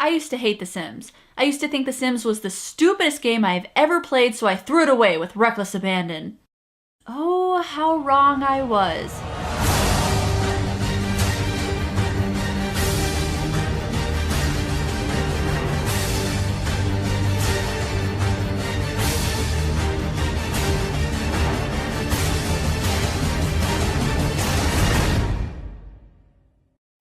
I used to hate The Sims. I used to think The Sims was the stupidest game I've ever played, so I threw it away with reckless abandon. Oh, how wrong I was.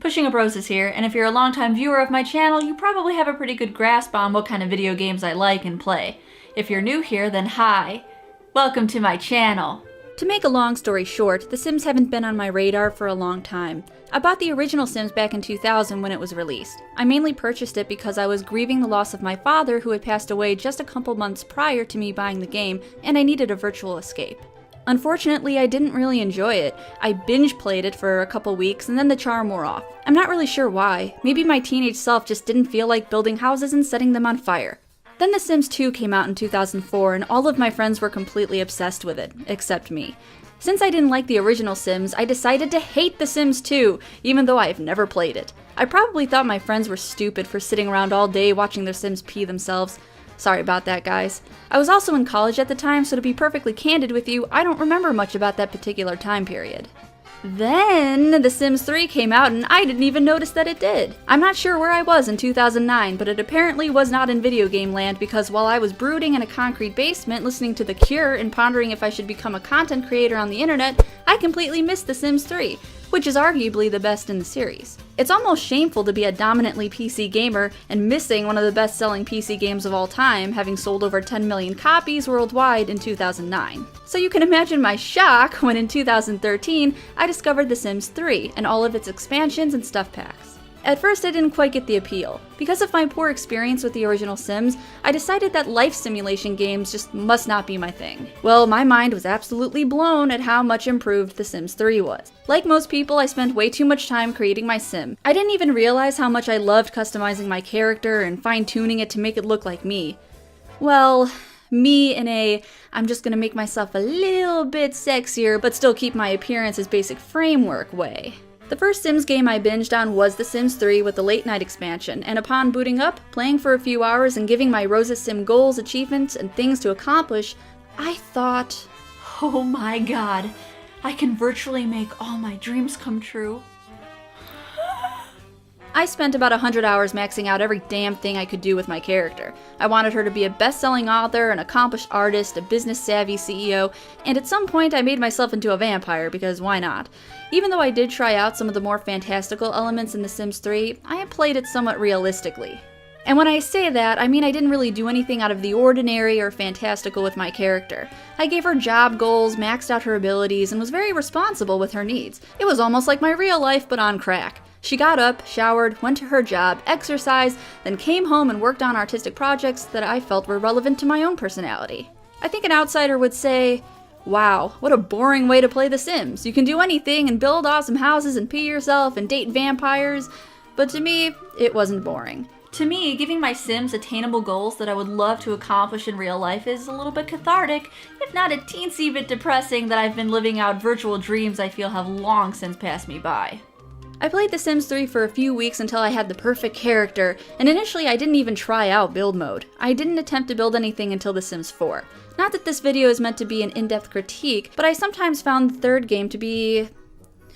PushingUpRoses here, and if you're a longtime viewer of my channel, you probably have a pretty good grasp on what kind of video games I like and play. If you're new here, then hi. Welcome to my channel. To make a long story short, The Sims haven't been on my radar for a long time. I bought the original Sims back in 2000 when it was released. I mainly purchased it because I was grieving the loss of my father, who had passed away just a couple months prior to me buying the game, and I needed a virtual escape. Unfortunately, I didn't really enjoy it. I binge played it for a couple weeks and then the charm wore off. I'm not really sure why. Maybe my teenage self just didn't feel like building houses and setting them on fire. Then The Sims 2 came out in 2004 and all of my friends were completely obsessed with it, except me. Since I didn't like the original Sims, I decided to hate The Sims 2, even though I've never played it. I probably thought my friends were stupid for sitting around all day watching their Sims pee themselves. Sorry about that, guys. I was also in college at the time, so to be perfectly candid with you, I don't remember much about that particular time period. Then The Sims 3 came out and I didn't even notice that it did. I'm not sure where I was in 2009, but it apparently was not in video game land because while I was brooding in a concrete basement listening to The Cure and pondering if I should become a content creator on the internet, I completely missed The Sims 3, which is arguably the best in the series. It's almost shameful to be a dominantly PC gamer and missing one of the best-selling PC games of all time, having sold over 10 million copies worldwide in 2009. So you can imagine my shock when in 2013, I discovered The Sims 3 and all of its expansions and stuff packs. At first, I didn't quite get the appeal. Because of my poor experience with the original Sims, I decided that life simulation games just must not be my thing. Well, my mind was absolutely blown at how much improved The Sims 3 was. Like most people, I spent way too much time creating my sim. I didn't even realize how much I loved customizing my character and fine-tuning it to make it look like me. Well, me in a, I'm just gonna make myself a little bit sexier but still keep my appearance as basic framework way. The first Sims game I binged on was The Sims 3 with the late night expansion, and upon booting up, playing for a few hours and giving my Roses Sim goals, achievements, and things to accomplish, I thought, oh my god, I can virtually make all my dreams come true. I spent about 100 hours maxing out every damn thing I could do with my character. I wanted her to be a best-selling author, an accomplished artist, a business-savvy CEO, and at some point I made myself into a vampire, because why not? Even though I did try out some of the more fantastical elements in The Sims 3, I played it somewhat realistically. And when I say that, I mean I didn't really do anything out of the ordinary or fantastical with my character. I gave her job goals, maxed out her abilities, and was very responsible with her needs. It was almost like my real life, but on crack. She got up, showered, went to her job, exercised, then came home and worked on artistic projects that I felt were relevant to my own personality. I think an outsider would say, wow, what a boring way to play The Sims. You can do anything and build awesome houses and pee yourself and date vampires. But to me, it wasn't boring. To me, giving my Sims attainable goals that I would love to accomplish in real life is a little bit cathartic, if not a teensy bit depressing that I've been living out virtual dreams I feel have long since passed me by. I played The Sims 3 for a few weeks until I had the perfect character, and initially I didn't even try out build mode. I didn't attempt to build anything until The Sims 4. Not that this video is meant to be an in-depth critique, but I sometimes found the third game to be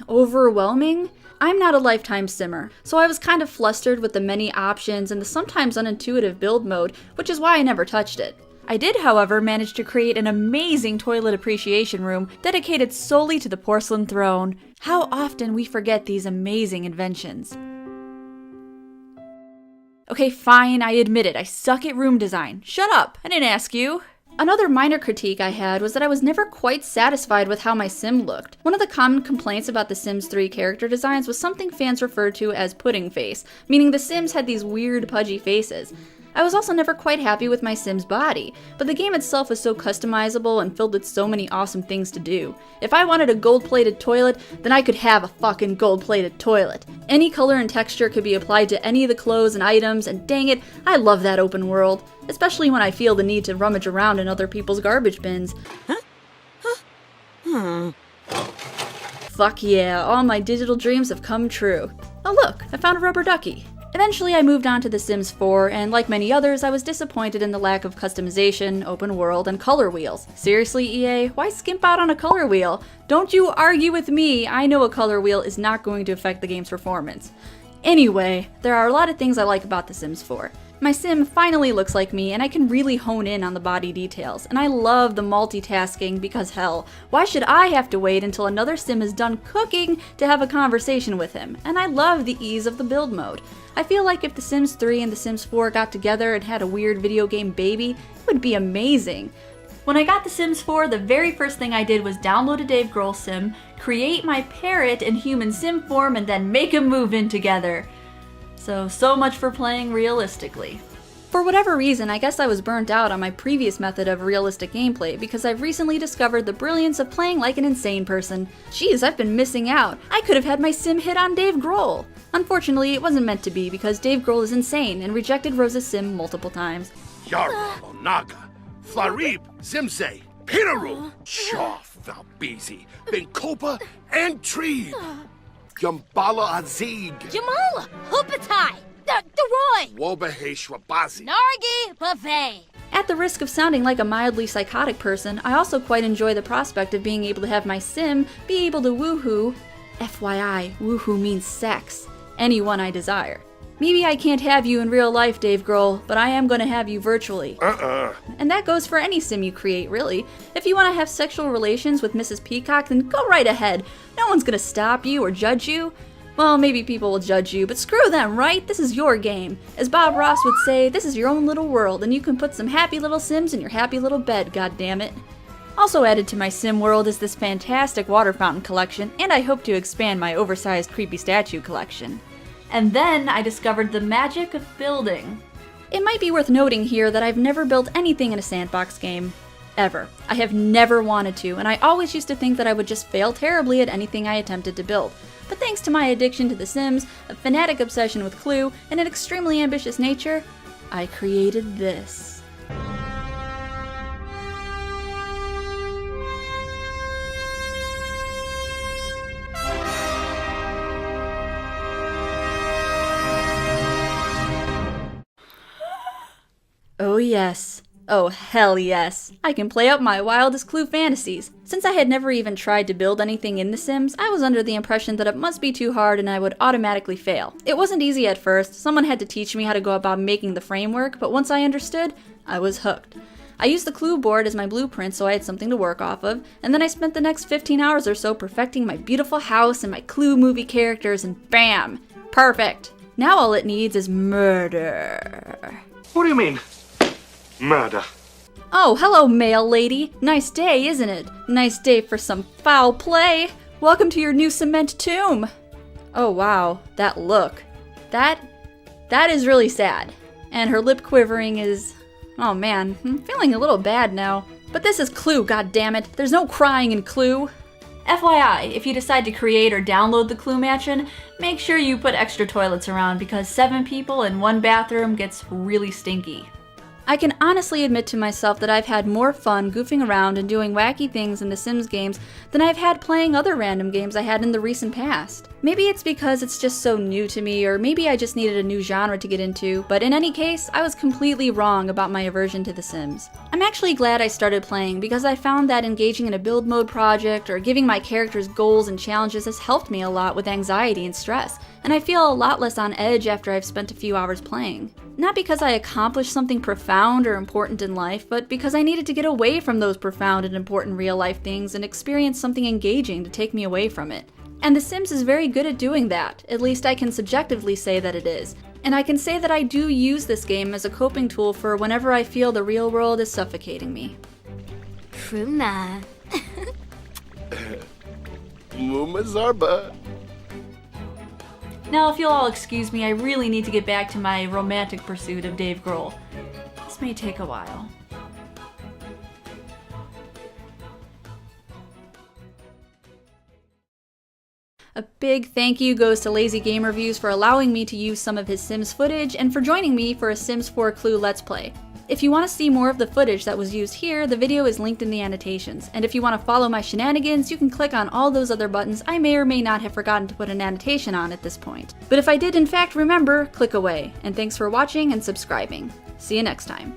overwhelming. I'm not a lifetime simmer, so I was kind of flustered with the many options and the sometimes unintuitive build mode, which is why I never touched it. I did, however, manage to create an amazing toilet appreciation room dedicated solely to the porcelain throne. How often we forget these amazing inventions. Okay, fine, I admit it, I suck at room design. Shut up, I didn't ask you. Another minor critique I had was that I was never quite satisfied with how my sim looked. One of the common complaints about The Sims 3 character designs was something fans referred to as pudding face, meaning the Sims had these weird pudgy faces. I was also never quite happy with my Sim's body, but the game itself was so customizable and filled with so many awesome things to do. If I wanted a gold-plated toilet, then I could have a fucking gold-plated toilet. Any color and texture could be applied to any of the clothes and items, and dang it, I love that open world. Especially when I feel the need to rummage around in other people's garbage bins. Fuck yeah, all my digital dreams have come true. Oh look, I found a rubber ducky. Eventually I moved on to The Sims 4, and like many others, I was disappointed in the lack of customization, open world, and color wheels. Seriously, EA, why skimp out on a color wheel? Don't you argue with me, I know a color wheel is not going to affect the game's performance. Anyway, there are a lot of things I like about The Sims 4. My sim finally looks like me, and I can really hone in on the body details, and I love the multitasking because hell, why should I have to wait until another sim is done cooking to have a conversation with him? And I love the ease of the build mode. I feel like if The Sims 3 and The Sims 4 got together and had a weird video game baby, it would be amazing. When I got The Sims 4, the very first thing I did was download a Dave Grohl sim, create my parrot in human sim form, and then make them move in together. So much for playing realistically. For whatever reason, I guess I was burnt out on my previous method of realistic gameplay because I've recently discovered the brilliance of playing like an insane person. Jeez, I've been missing out. I could have had my sim hit on Dave Grohl. Unfortunately, it wasn't meant to be because Dave Grohl is insane and rejected Rosa's sim multiple times. Yara, Onaga, Flarib, Zimse, Pinaru, Shaw, Valbizi, Vincopa, and Tree. Yambala Azig, Jamala, Hupatai, Deroy, Wobahe Shwabazi. Nargi, Buffet. At the risk of sounding like a mildly psychotic person, I also quite enjoy the prospect of being able to have my sim be able to woohoo, FYI, woohoo means sex, anyone I desire. Maybe I can't have you in real life, Dave Grohl, but I am gonna have you virtually. And that goes for any sim you create, really. If you want to have sexual relations with Mrs. Peacock, then go right ahead. No one's gonna stop you or judge you. Well, maybe people will judge you, but screw them, right? This is your game. As Bob Ross would say, this is your own little world, and you can put some happy little sims in your happy little bed, goddammit. Also added to my sim world is this fantastic water fountain collection, and I hope to expand my oversized creepy statue collection. And then I discovered the magic of building. It might be worth noting here that I've never built anything in a sandbox game. Ever. I have never wanted to, and I always used to think that I would just fail terribly at anything I attempted to build. But thanks to my addiction to The Sims, a fanatic obsession with Clue, and an extremely ambitious nature, I created this. Oh yes. Oh hell yes. I can play out my wildest Clue fantasies. Since I had never even tried to build anything in The Sims, I was under the impression that it must be too hard and I would automatically fail. It wasn't easy at first, someone had to teach me how to go about making the framework, but once I understood, I was hooked. I used the Clue board as my blueprint so I had something to work off of, and then I spent the next 15 hours or so perfecting my beautiful house and my Clue movie characters, and bam! Perfect! Now all it needs is murder. What do you mean? Murder. Oh, hello, mail lady. Nice day, isn't it? Nice day for some foul play. Welcome to your new cement tomb. Oh, wow. That look. That is really sad. And her lip quivering is... Oh, man. I'm feeling a little bad now. But this is Clue, goddammit. There's no crying in Clue. FYI, if you decide to create or download the Clue Mansion, make sure you put extra toilets around because 7 people in 1 bathroom gets really stinky. I can honestly admit to myself that I've had more fun goofing around and doing wacky things in the Sims games than I've had playing other random games I had in the recent past. Maybe it's because it's just so new to me, or maybe I just needed a new genre to get into, but in any case, I was completely wrong about my aversion to The Sims. I'm actually glad I started playing because I found that engaging in a build mode project or giving my characters goals and challenges has helped me a lot with anxiety and stress, and I feel a lot less on edge after I've spent a few hours playing. Not because I accomplished something profound or important in life, but because I needed to get away from those profound and important real-life things and experience something engaging to take me away from it. And The Sims is very good at doing that, at least I can subjectively say that it is. And I can say that I do use this game as a coping tool for whenever I feel the real world is suffocating me. Pruna. Mumazarba. Now, if you'll all excuse me, I really need to get back to my romantic pursuit of Dave Grohl. This may take a while. A big thank you goes to Lazy Game Reviews for allowing me to use some of his Sims footage and for joining me for a Sims 4 Clue Let's Play. If you want to see more of the footage that was used here, the video is linked in the annotations. And if you want to follow my shenanigans, you can click on all those other buttons I may or may not have forgotten to put an annotation on at this point. But if I did in fact remember, click away. And thanks for watching and subscribing. See you next time.